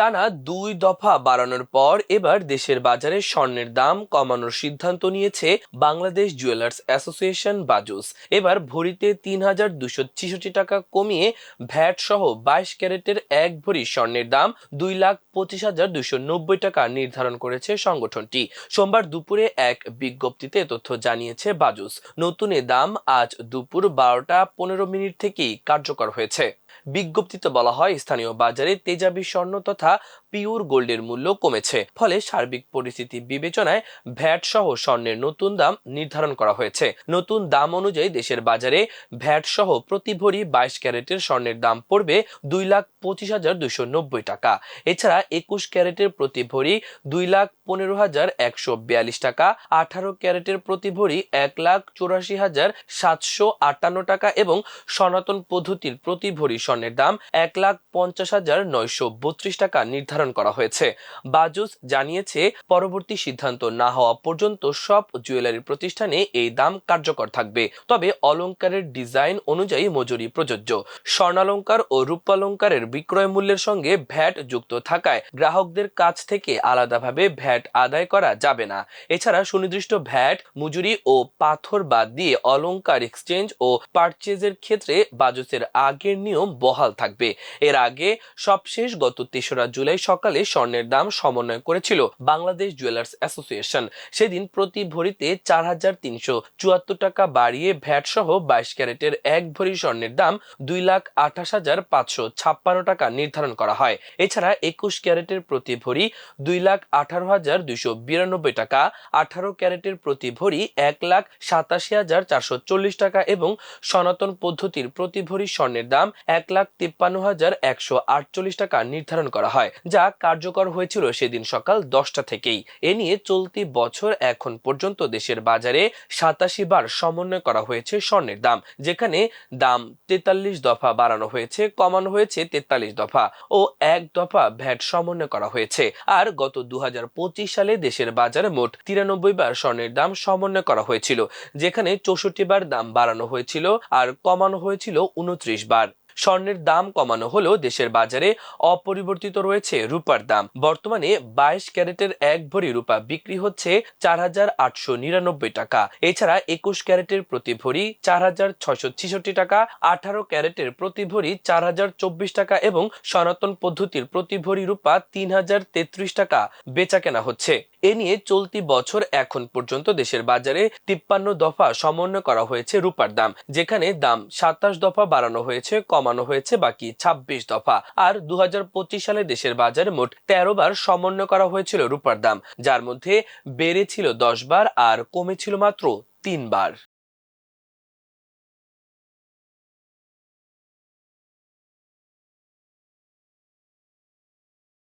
টানা ২ দফা বাড়ানোর পর এবার দেশের বাজারে স্বর্ণের দাম কমানোর সিদ্ধান্ত নিয়েছে বাংলাদেশ জুয়েলার্স অ্যাসোসিয়েশন বাজুস। এবার ভরিতে ৩,২৬৬ টাকা কমিয়ে ভ্যাট সহ ২২ ক্যারেটের এক ভরি স্বর্ণের দাম ২,২৫,২৯০ টাকা নির্ধারণ করেছে সংগঠনটি। সোমবার দুপুরে এক বিজ্ঞপ্তিতে তথ্য জানিয়েছে বাজুস। নতুন এ দাম আজ দুপুর ১২টা ১৫ মিনিট থেকেই কার্যকর হয়েছে। বিজ্ঞপ্তিতে বলা হয়, স্থানীয় বাজারে তেজাবি স্বর্ণ তথা পিওর গোল্ডের মূল্য কমেছে, ফলে সার্বিক পরিস্থিতি বিবেচনায় ভ্যাট সহ স্বর্ণের নতুন দাম নির্ধারণ করা হয়েছে। নতুন দাম অনুযায়ী দেশের বাজারে ভ্যাট সহ প্রতি ভরি ২২ ক্যারেটের স্বর্ণের দাম পড়বে ২,২৫,২৯০ টাকা। এছাড়া ২১ ক্যারেটের প্রতি ভরি ২,১৫,১৪২ টাকা, ১৮ ক্যারেটের প্রতি ভরি ১,৮৪,৭৫৮ টাকা এবং সনাতন পদ্ধতির প্রতি ভরি স্বর্ণের দাম ১,৫০,৯৩২ টাকা নির্ধারণ করা হয়েছে। বাজুস জানিয়েছে, পরবর্তী সিদ্ধান্ত না হওয়া পর্যন্ত সব জুয়েলারি প্রতিষ্ঠানে এই দাম কার্যকর থাকবে। তবে অলংকারের ডিজাইন অনুযায়ী মজুরি প্রযোজ্য। স্বর্ণালংকার ও রূপালংকারের বিক্রয় মূল্যের সঙ্গে ভ্যাট যুক্ত থাকায় গ্রাহকদের কাছ থেকে আলাদাভাবে ভ্যাট আদায় করা যাবে না। এছাড়া সুনির্দিষ্ট ভ্যাট মজুরি ও পাথর বাদ দিয়ে অলংকার এক্সচেঞ্জ ও পারচেজের ক্ষেত্রে বাজুসের আগের নিয়ম বহাল থাকবে। এর আগে সবশেষ গত ৩রা জুলাই সকালে স্বর্ণের দাম সমন্বয় করেছিল বাংলাদেশ জুয়েলার্স অ্যাসোসিয়েশন। সেদিন প্রতি ভরিতে ৪,৩৭৪ টাকা বাড়িয়ে ভ্যাট সহ ২২ ক্যারেটের এক ভরি স্বর্ণের দাম ২,২৮,৫৫৬ টাকা নির্ধারণ করা হয়। এছাড়া ২১ ক্যারেটের প্রতি ভরি ২,১৮,২৯২ টাকা, ১৮ ক্যারেটের প্রতি ভরি ১,৮৭,৪৪০ টাকা এবং সনাতন পদ্ধতির প্রতি ভরি স্বর্ণের দাম ১,৫৩,১৪৮ টাকা নির্ধারণ করা হয়, যা কার্যকর হয়েছিল সেদিন সকাল ১০টা থেকেই। এ নিয়ে চলতি বছর এখন পর্যন্ত দেশের বাজারে ৮৭ বার সমন্বয় করা হয়েছে স্বর্ণের দাম, যেখানে দাম ৪৩ দফা বাড়ানো হয়েছে, কমানো হয়েছে ৪৩ দফা ও এক দফা ভ্যাট সমন্বয় করা হয়েছে। আর গত ২০২৫ সালে দেশের বাজারে মোট ৯৩ বার স্বর্ণের দাম সমন্বয় করা হয়েছিল, যেখানে ৬৪ বার দাম বাড়ানো হয়েছিল আর কমানো হয়েছিল ২৯ বার। স্বর্ণের দাম কমানো হলেও দেশের বাজারে অপরিবর্তিত রয়েছে রূপার দাম। বর্তমানে ২২ ক্যারেটের এক ভরি রূপা বিক্রি হচ্ছে ৪,৮৯৯ টাকা। এছাড়া ২১ ক্যারেটের প্রতি ভরি ৪,৬৬৬ টাকা, ১৮ ক্যারেটের প্রতি ভরি ৪,০২৪ টাকা এবং সনাতন পদ্ধতির প্রতি ভরি রূপা ৩,০৩৩ টাকা বেচা কেনা হচ্ছে। এ নিয়ে চলতি বছর এখন পর্যন্ত দেশের বাজারে ৫৩ দফা সমন্বয় করা হয়েছে রূপার দাম, যেখানে দাম ২৭ দফা বাড়ানো হয়েছে, কমানো হয়েছে বাকি ২৬ দফা। আর ২০২৫ সালে দেশের বাজারে মোট ১৩ বার সমন্বয় করা হয়েছিল রূপার দাম, যার মধ্যে বেড়েছিল ১০ বার আর কমেছিল মাত্র ৩ বার।